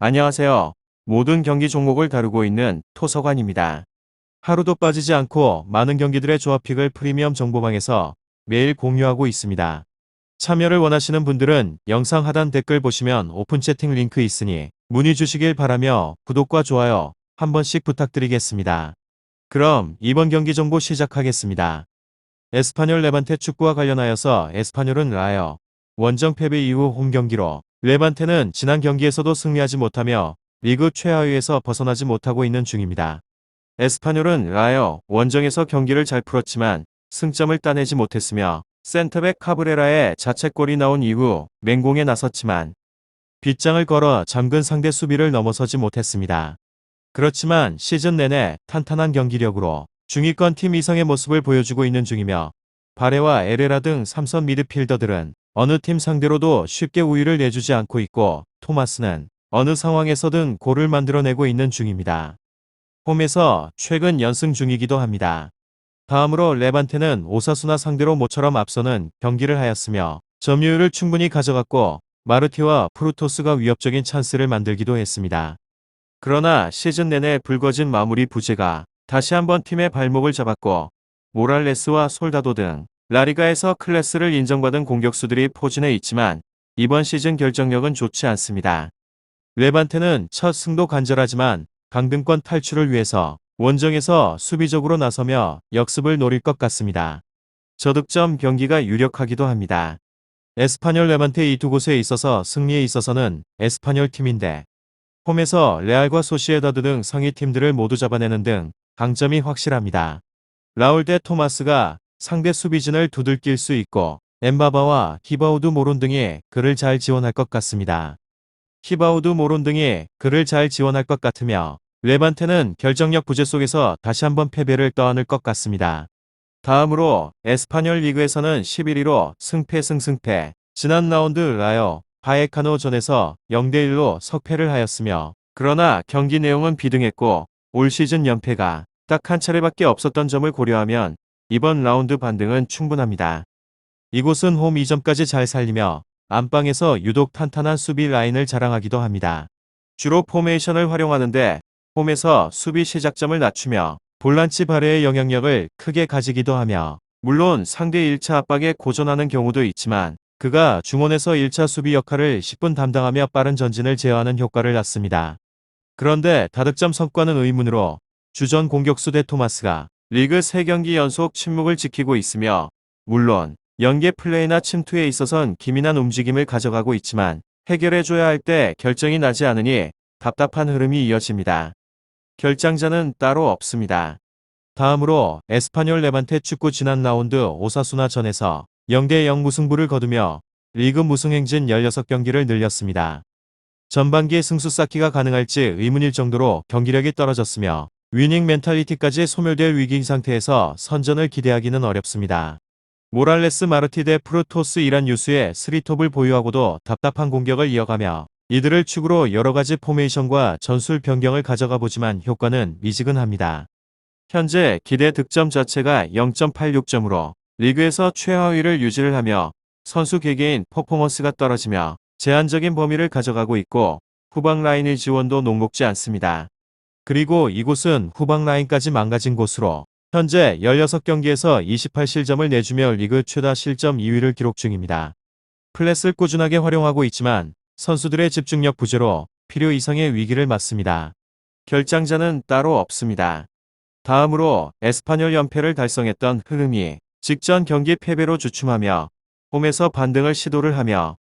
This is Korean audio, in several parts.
안녕하세요. 모든 경기 종목을 다루고 있는 토서관입니다. 하루도 빠지지 않고 많은 경기들의 조합픽을 프리미엄 정보방에서 매일 공유하고 있습니다. 참여를 원하시는 분들은 영상 하단 댓글 보시면 오픈 채팅 링크 있으니 문의 주시길 바라며 구독과 좋아요 한 번씩 부탁드리겠습니다. 그럼 이번 경기 정보 시작하겠습니다. 에스파뇰 레반테 축구와 관련하여서 에스파뇰은 라여 원정 패배 이후 홈 경기로 레반테는 지난 경기에서도 승리하지 못하며 리그 최하위에서 벗어나지 못하고 있는 중입니다. 에스파뇰은 라여 원정에서 경기를 잘 풀었지만 승점을 따내지 못했으며 센터백 카브레라의 자책골이 나온 이후 맹공에 나섰지만 빗장을 걸어 잠근 상대 수비를 넘어서지 못했습니다. 그렇지만 시즌 내내 탄탄한 경기력으로 중위권 팀 이상의 모습을 보여주고 있는 중이며 바레와 에레라 등 3선 미드필더들은 어느 팀 상대로도 쉽게 우위를 내주지 않고 있고 토마스는 어느 상황에서든 골을 만들어내고 있는 중입니다. 홈에서 최근 연승 중이기도 합니다. 다음으로 레반테는 오사수나 상대로 모처럼 앞서는 경기를 하였으며 점유율을 충분히 가져갔고 마르티와 프루토스가 위협적인 찬스를 만들기도 했습니다. 그러나 시즌 내내 불거진 마무리 부재가 다시 한번 팀의 발목을 잡았고 모랄레스와 솔다도 등 라리가에서 클래스를 인정받은 공격수들이 포진해 있지만 이번 시즌 결정력은 좋지 않습니다. 레반테는 첫 승도 간절하지만 강등권 탈출을 위해서 원정에서 수비적으로 나서며 역습을 노릴 것 같습니다. 저득점 경기가 유력하기도 합니다. 에스파뇰 레반테 이 두 곳에 있어서 승리에 있어서는 에스파뇰 팀인데 홈에서 레알과 소시에다드 등 상위 팀들을 모두 잡아내는 등 강점이 확실합니다. 라울 대 토마스가 상대 수비진을 두들길 수 있고 엠바바와 히바우드 모론 등이 그를 잘 지원할 것 같습니다. 히바우드 모론 등이 그를 잘 지원할 것 같으며 레반테는 결정력 부재 속에서 다시 한번 패배를 떠안을 것 같습니다. 다음으로 에스파뇰 리그에서는 11위로 승패. 지난 라운드 라여 바에카노전에서 0대1로 석패를 하였으며 그러나 경기 내용은 비등했고 올 시즌 연패가 딱 한 차례밖에 없었던 점을 고려하면 이번 라운드 반등은 충분합니다. 이곳은 홈 2점까지 잘 살리며 안방에서 유독 탄탄한 수비 라인을 자랑하기도 합니다. 주로 포메이션을 활용하는데 홈에서 수비 시작점을 낮추며 볼란치 바레의 영향력을 크게 가지기도 하며 물론 상대 1차 압박에 고전하는 경우도 있지만 그가 중원에서 1차 수비 역할을 10분 담당하며 빠른 전진을 제어하는 효과를 낳습니다. 그런데 다득점 성과는 의문으로 주전 공격수 대 토마스가 리그 3경기 연속 침묵을 지키고 있으며 물론 연계 플레이나 침투에 있어선 기민한 움직임을 가져가고 있지만 해결해줘야 할 때 결정이 나지 않으니 답답한 흐름이 이어집니다. 결장자는 따로 없습니다. 다음으로 에스파뇰 레반테 축구 지난 라운드 오사수나 전에서 0대0 무승부를 거두며 리그 무승 행진 16경기를 늘렸습니다. 전반기에 승수 쌓기가 가능할지 의문일 정도로 경기력이 떨어졌으며 위닝 멘탈리티까지 소멸될 위기 상태에서 선전을 기대하기는 어렵습니다. 모랄레스 마르티 대 프루토스 이란 유수의 3톱을 보유하고도 답답한 공격을 이어가며 이들을 축으로 여러가지 포메이션과 전술 변경을 가져가 보지만 효과는 미지근합니다. 현재 기대 득점 자체가 0.86점으로 리그에서 최하위를 유지를 하며 선수 개개인 퍼포먼스가 떨어지며 제한적인 범위를 가져가고 있고 후방 라인의 지원도 녹록지 않습니다. 그리고 이곳은 후방 라인까지 망가진 곳으로 현재 16경기에서 28실점을 내주며 리그 최다 실점 2위를 기록 중입니다. 플랫을 꾸준하게 활용하고 있지만 선수들의 집중력 부재로 필요 이상의 위기를 맞습니다. 결장자는 따로 없습니다. 다음으로 에스파뇰 연패를 달성했던 흐름이 직전 경기 패배로 주춤하며 홈에서 반등을 시도를 하며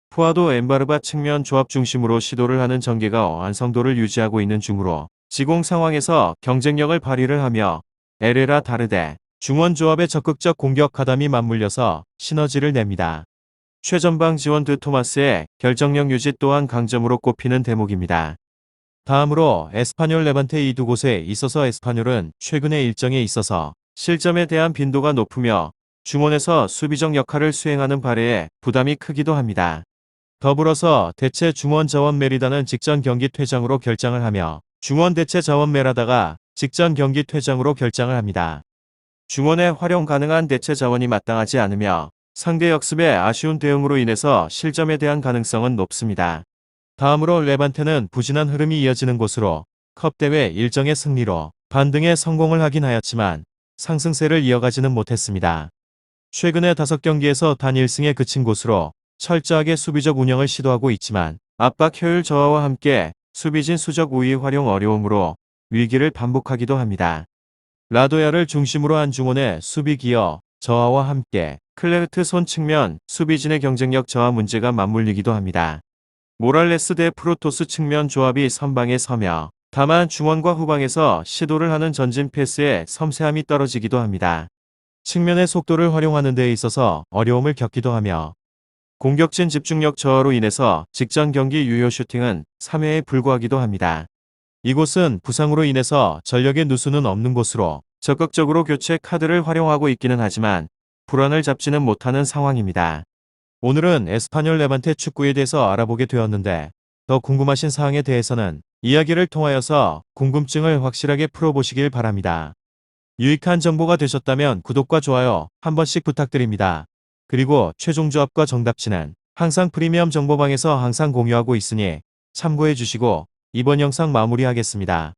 푸아도 엠바르바 측면 조합 중심으로 시도를 하는 전개가 완성도를 유지하고 있는 중으로 지공 상황에서 경쟁력을 발휘를 하며 에레라 다르데 중원 조합의 적극적 공격 가담이 맞물려서 시너지를 냅니다. 최전방 지원 드 토마스의 결정력 유지 또한 강점으로 꼽히는 대목입니다. 다음으로 에스파뇰 레반테 이 두 곳에 있어서 에스파뇰은 최근의 일정에 있어서 실점에 대한 빈도가 높으며 중원에서 수비적 역할을 수행하는 바레에 부담이 크기도 합니다. 더불어서 대체 중원 자원 메리다는 직전 경기 퇴장으로 결장을 하며 중원 대체 자원 메라다가 직전 경기 퇴장으로 결장을 합니다. 중원의 활용 가능한 대체 자원이 마땅하지 않으며 상대 역습의 아쉬운 대응으로 인해서 실점에 대한 가능성은 높습니다. 다음으로 레반테는 부진한 흐름이 이어지는 곳으로 컵대회 일정의 승리로 반등에 성공을 하긴 하였지만 상승세를 이어가지는 못했습니다. 최근에 5경기에서 단 1승에 그친 곳으로 철저하게 수비적 운영을 시도하고 있지만 압박 효율 저하와 함께 수비진 수적 우위 활용 어려움으로 위기를 반복하기도 합니다. 라도야를 중심으로 한 중원의 수비 기여 저하와 함께 클레르트 손 측면 수비진의 경쟁력 저하 문제가 맞물리기도 합니다. 모랄레스 대 프로토스 측면 조합이 선방에 서며 다만 중원과 후방에서 시도를 하는 전진 패스에 섬세함이 떨어지기도 합니다. 측면의 속도를 활용하는 데 있어서 어려움을 겪기도 하며 공격진 집중력 저하로 인해서 직전 경기 유효 슈팅은 3회에 불과하기도 합니다. 이곳은 부상으로 인해서 전력의 누수는 없는 곳으로 적극적으로 교체 카드를 활용하고 있기는 하지만 불안을 잡지는 못하는 상황입니다. 오늘은 에스파뇰 레반테 축구에 대해서 알아보게 되었는데 더 궁금하신 사항에 대해서는 이야기를 통하여서 궁금증을 확실하게 풀어보시길 바랍니다. 유익한 정보가 되셨다면 구독과 좋아요 한 번씩 부탁드립니다. 그리고 최종 조합과 정답치는 항상 프리미엄 정보방에서 항상 공유하고 있으니 참고해 주시고 이번 영상 마무리하겠습니다.